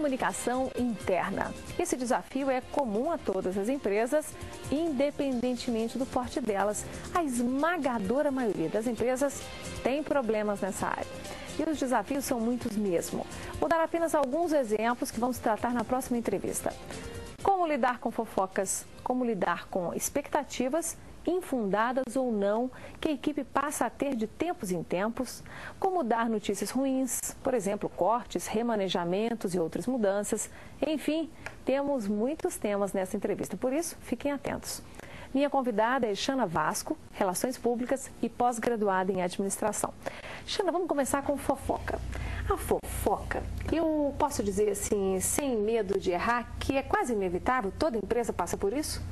comunicação interna. Esse desafio é comum a todas as empresas, independentemente do porte delas. A esmagadora maioria das empresas tem problemas nessa área. E os desafios são muitos mesmo. Vou dar apenas alguns exemplos que vamos tratar na próxima entrevista. Como lidar com fofocas, como lidar com expectativas infundadas ou não, que a equipe passa a ter de tempos em tempos, como dar notícias ruins, por exemplo, cortes, remanejamentos e outras mudanças. Enfim, temos muitos temas nessa entrevista, por isso, fiquem atentos. Minha convidada é Shana Vasco, Relações Públicas e pós-graduada em Administração. Shana, vamos começar com fofoca. A fofoca, eu posso dizer assim, sem medo de errar, que é quase inevitável, toda empresa passa por isso?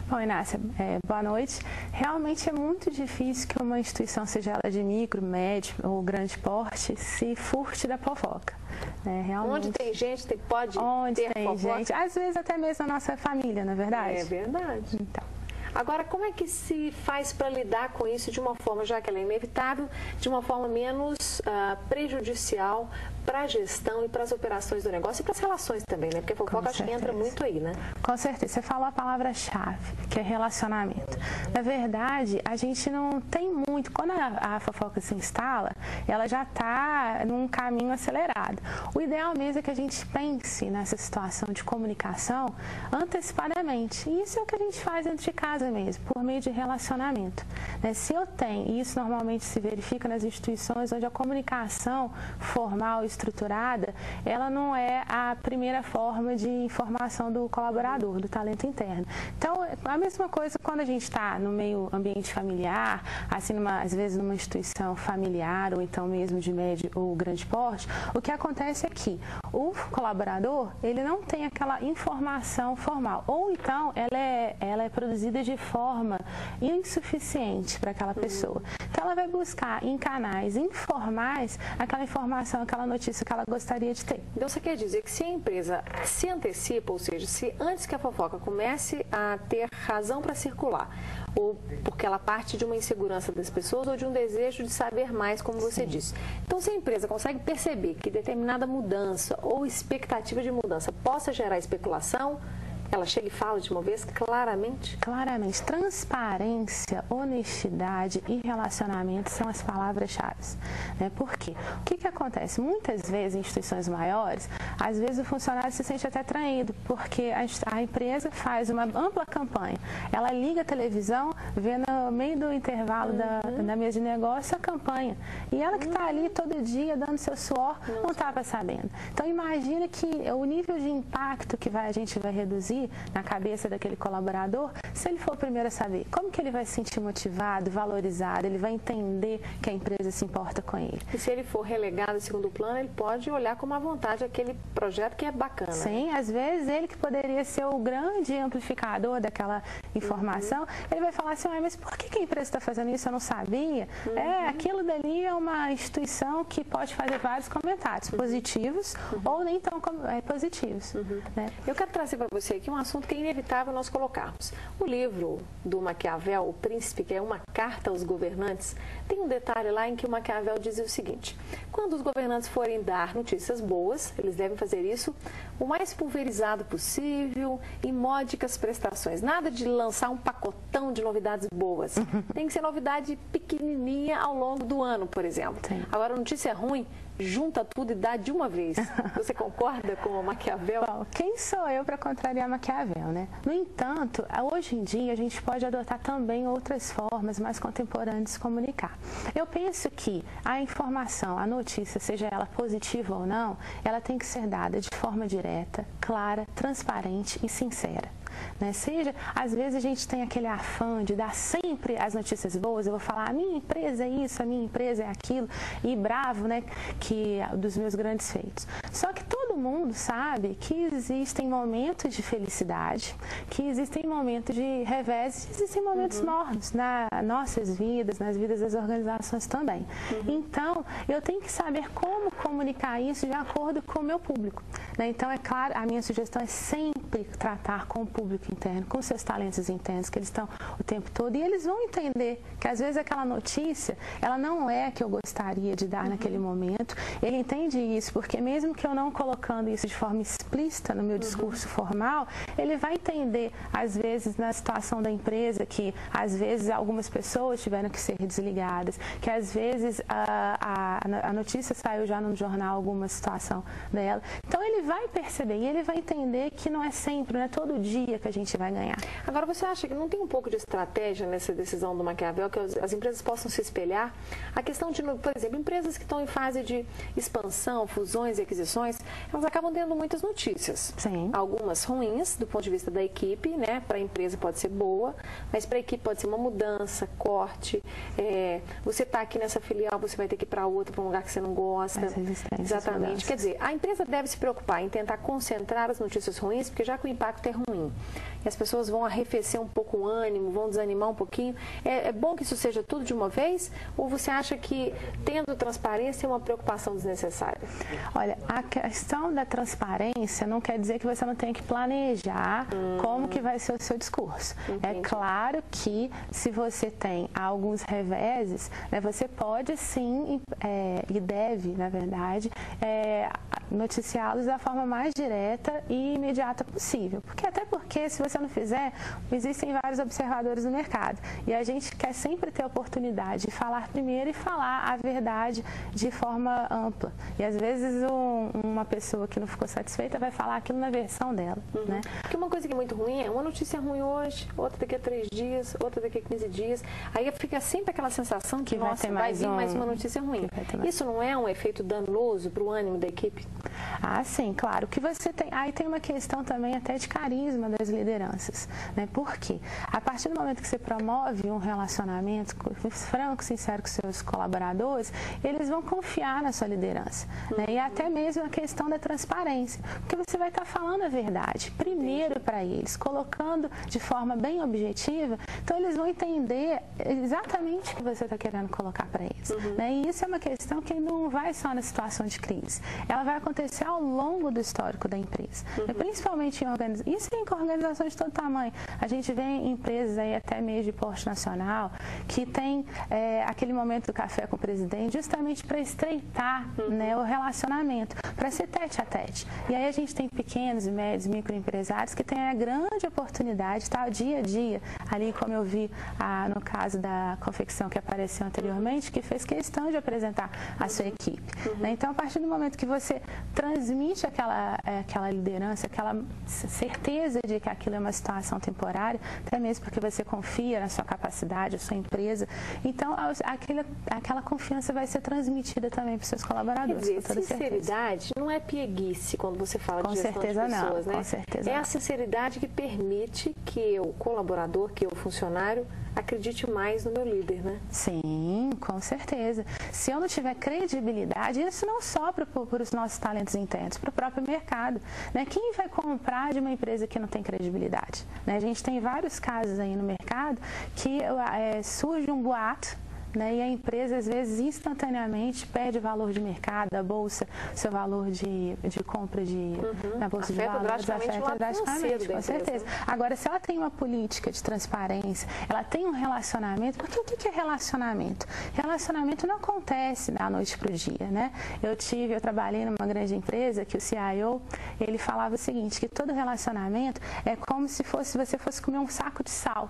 Bom, Inácia, boa noite. Realmente é muito difícil que uma instituição, seja ela de micro, médio ou grande porte, se furte da fofoca. Realmente, onde tem gente, pode ter fofoca? Gente, às vezes até mesmo a nossa família, não é verdade? É verdade. Então. Agora, como é que se faz para lidar com isso de uma forma, já que ela é inevitável, de uma forma menos prejudicial para a gestão e para as operações do negócio e para as relações também, né? Porque a fofoca acho que entra muito aí, né? Com certeza. Você falou a palavra-chave, que é relacionamento. Na verdade, a gente não tem muito... Quando a fofoca se instala, ela já está num caminho acelerado. O ideal mesmo é que a gente pense nessa situação de comunicação antecipadamente. E isso é o que a gente faz dentro de casa mesmo, por meio de relacionamento. Se eu tenho, e isso normalmente se verifica nas instituições onde a comunicação formal e estruturada, ela não é a primeira forma de informação do colaborador, do talento interno. Então, a mesma coisa quando a gente está no meio ambiente familiar, assim, às vezes numa instituição familiar, ou então mesmo de médio ou grande porte, o que acontece é que o colaborador, ele não tem aquela informação formal, ou então ela é produzida de forma insuficiente para aquela pessoa. Então, ela vai buscar em canais informais aquela informação, aquela notícia que ela gostaria de ter. Então, você quer dizer que se a empresa se antecipa, ou seja, se antes que a fofoca comece a ter razão para circular, ou porque ela parte de uma insegurança das pessoas ou de um desejo de saber mais, como você disse. Então, se a empresa consegue perceber que determinada mudança ou expectativa de mudança possa gerar especulação, ela chega e fala de uma vez claramente? Claramente. Transparência, honestidade e relacionamento são as palavras-chave. Por quê? O que acontece? Muitas vezes, em instituições maiores, às vezes o funcionário se sente até traído, porque a empresa faz uma ampla campanha. Ela liga a televisão, vê no meio do intervalo da mesa de negócio a campanha. E ela que está ali todo dia dando seu suor, não estava sabendo. Então, imagina que o nível de impacto que a gente vai reduzir na cabeça daquele colaborador, se ele for o primeiro a saber, como que ele vai se sentir motivado, valorizado, ele vai entender que a empresa se importa com ele. E se ele for relegado em segundo plano, ele pode olhar com uma vontade aquele projeto que é bacana. Sim, às vezes ele que poderia ser o grande amplificador daquela informação, ele vai falar assim, mas por que a empresa está fazendo isso? Eu não sabia. Aquilo dali é uma instituição que pode fazer vários comentários, positivos ou nem tão positivos. Eu quero trazer para você aqui um assunto que é inevitável nós colocarmos. O livro do Maquiavel, O Príncipe, que é uma carta aos governantes, tem um detalhe lá em que o Maquiavel diz o seguinte: quando os governantes forem dar notícias boas, eles devem fazer isso o mais pulverizado possível, em módicas prestações. Nada de lançar um pacotão de novidades boas. Tem que ser novidade pequenininha ao longo do ano, por exemplo. Agora, notícia ruim, junta tudo e dá de uma vez. Você concorda com o Maquiavel? Bom, quem sou eu para contrariar Maquiavel, né? No entanto, hoje em dia a gente pode adotar também outras formas mais contemporâneas de se comunicar. Eu penso que a informação, a notícia, seja ela positiva ou não, ela tem que ser dada de forma direta, clara, transparente e sincera. Seja, às vezes a gente tem aquele afã de dar sempre as notícias boas, eu vou falar, a minha empresa é isso, a minha empresa é aquilo, e bravo, que dos meus grandes feitos. Só que todo mundo sabe que existem momentos de felicidade, que existem momentos de revés, existem momentos mornos nas nossas vidas, nas vidas das organizações também. Então, eu tenho que saber como comunicar isso de acordo com o meu público. Então, é claro, a minha sugestão é sempre tratar com o público interno, com seus talentos internos, que eles estão o tempo todo, e eles vão entender que às vezes aquela notícia, ela não é a que eu gostaria de dar naquele momento. Ele entende isso, porque mesmo que eu não colocando colocando isso de forma explícita no meu discurso formal, ele vai entender, às vezes, na situação da empresa, que às vezes algumas pessoas tiveram que ser desligadas, que às vezes a notícia saiu já no jornal, alguma situação dela. Então ele vai perceber e ele vai entender que não é sempre, não é todo dia que a gente vai ganhar. Agora, você acha que não tem um pouco de estratégia nessa decisão do Maquiavel, que as empresas possam se espelhar? A questão de, por exemplo, empresas que estão em fase de expansão, fusões e aquisições, elas acabam tendo muitas notícias. Sim. Algumas ruins, do ponto de vista da equipe, né? Para a empresa pode ser boa, mas para a equipe pode ser uma mudança, corte. Você está aqui nessa filial, você vai ter que ir para outra, para um lugar que você não gosta. Exatamente. Quer dizer, a empresa deve se preocupar em tentar concentrar as notícias ruins, porque já que o impacto é ruim, e as pessoas vão arrefecer um pouco o ânimo, vão desanimar um pouquinho, é bom que isso seja tudo de uma vez? Ou você acha que, tendo transparência, é uma preocupação desnecessária? Olha, a questão da transparência não quer dizer que você não tem que planejar como que vai ser o seu discurso. Entendi. É claro que, se você tem alguns reveses, né, você pode sim, e deve, na verdade, noticiá-los da forma mais direta e imediata possível. Até porque, se você não fizer, existem vários observadores no mercado. E a gente quer sempre ter a oportunidade de falar primeiro e falar a verdade de forma ampla. E às vezes uma pessoa que não ficou satisfeita vai falar aquilo na versão dela. Né? Porque uma coisa que é muito ruim é uma notícia ruim hoje, outra daqui a 3 dias, outra daqui a 15 dias. Aí fica sempre aquela sensação que nossa, vai vir mais uma notícia ruim. Isso não é um efeito danoso para o ânimo da equipe? Ah, sim, claro. Que você tem. Aí tem uma questão também até de carisma das lideranças. Né? Por quê? A partir do momento que você promove um relacionamento franco, sincero com seus colaboradores, eles vão confiar na sua liderança. Né? E até mesmo a questão da transparência. Porque você vai estar falando a verdade primeiro para eles, colocando de forma bem objetiva, então eles vão entender exatamente o que você está querendo colocar para eles. Né? E isso é uma questão que não vai só na situação de crise. Ela vai acontecer ao longo do histórico da empresa. Principalmente em organizações. Isso em organizações de todo tamanho. A gente vê empresas aí até mesmo de porte nacional que tem aquele momento do café com o presidente justamente para estreitar né, o relacionamento, para ser tete a tete. E aí a gente tem pequenos e médios microempresários que têm a grande oportunidade de estar dia a dia, ali como eu vi no caso da confecção que apareceu anteriormente, que fez questão de apresentar a sua equipe. Né? Então, a partir do momento que você transmite aquela liderança, aquela certeza de que aquilo é uma situação temporária, até mesmo porque você confia na sua capacidade, na sua empresa, então aquela confiança vai ser transmitida também para os seus colaboradores. Quer dizer, sinceridade não é pieguice quando você fala de gestão de pessoas, né? Com certeza é a sinceridade que permite que o colaborador, que o funcionário, acredite mais no meu líder, né? Sim, com certeza. Se eu não tiver credibilidade, isso não só para os nossos talentos internos, para o próprio mercado. Né? Quem vai comprar de uma empresa que não tem credibilidade? Né? A gente tem vários casos aí no mercado que surge um boato, né? E a empresa, às vezes, instantaneamente perde valor de mercado, a bolsa, seu valor de compra na bolsa de valores, afeta drasticamente, com certeza. Agora, se ela tem uma política de transparência, ela tem um relacionamento, porque o que é relacionamento? Relacionamento não acontece da noite para o dia, né? Eu trabalhei numa grande empresa que o CIO, ele falava o seguinte, que todo relacionamento é como se você fosse comer um saco de sal.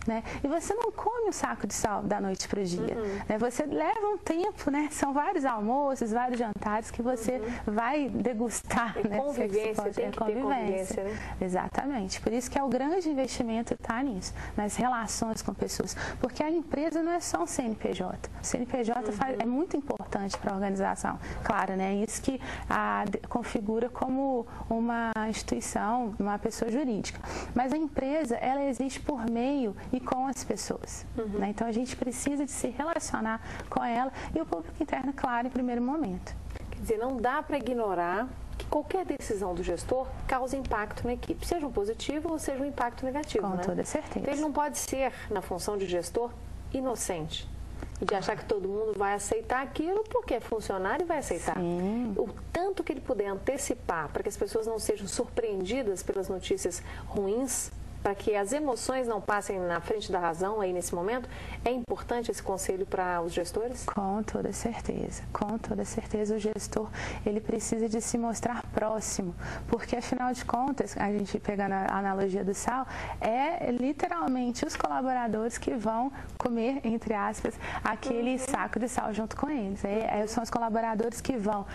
Né? E você não come um saco de sal da noite para o dia. Né? Você leva um tempo, né? São vários almoços, vários jantares que você vai degustar. Né? Convivência, tem que ter convivência, né? Exatamente. Por isso que é o grande investimento está nisso, nas relações com pessoas. Porque a empresa não é só um CNPJ. O CNPJ é muito importante para a organização. Claro, né? Isso que configura como uma instituição, uma pessoa jurídica. Mas a empresa, ela existe por meio e com as pessoas. Né? Então, a gente precisa de se relacionar com ela e o público interno, claro, em primeiro momento. Quer dizer, não dá para ignorar que qualquer decisão do gestor causa impacto na equipe, seja um positivo ou seja um impacto negativo. Com toda certeza. Então, ele não pode ser, na função de gestor, inocente. De achar que todo mundo vai aceitar aquilo porque é funcionário e vai aceitar. Sim. O tanto que ele puder antecipar para que as pessoas não sejam surpreendidas pelas notícias ruins, para que as emoções não passem na frente da razão aí nesse momento? É importante esse conselho para os gestores? Com toda certeza. Com toda certeza o gestor, ele precisa de se mostrar próximo, porque afinal de contas, a gente pegando a analogia do sal, é literalmente os colaboradores que vão comer, entre aspas, aquele saco de sal junto com eles. São os colaboradores que vão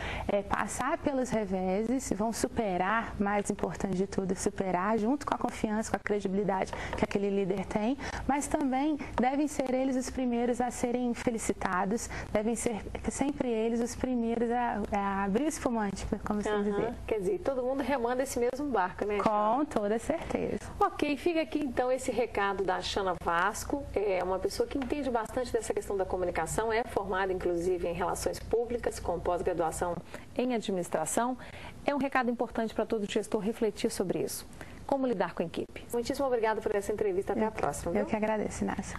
passar pelos reveses, vão superar, mais importante de tudo, superar junto com a confiança, com a credibilidade que aquele líder tem, mas também devem ser eles os primeiros a serem felicitados, devem ser sempre eles os primeiros a abrir o espumante, como se dizer. Quer dizer, todo mundo remanda esse mesmo barco, né? Com toda certeza. Ok, fica aqui então esse recado da Shana Vasco, é uma pessoa que entende bastante dessa questão da comunicação, é formada inclusive em relações públicas, com pós-graduação em administração. É um recado importante para todo gestor refletir sobre isso. Como lidar com a equipe. Muitíssimo obrigada por essa entrevista. Até a próxima. Eu que agradeço, Inácia.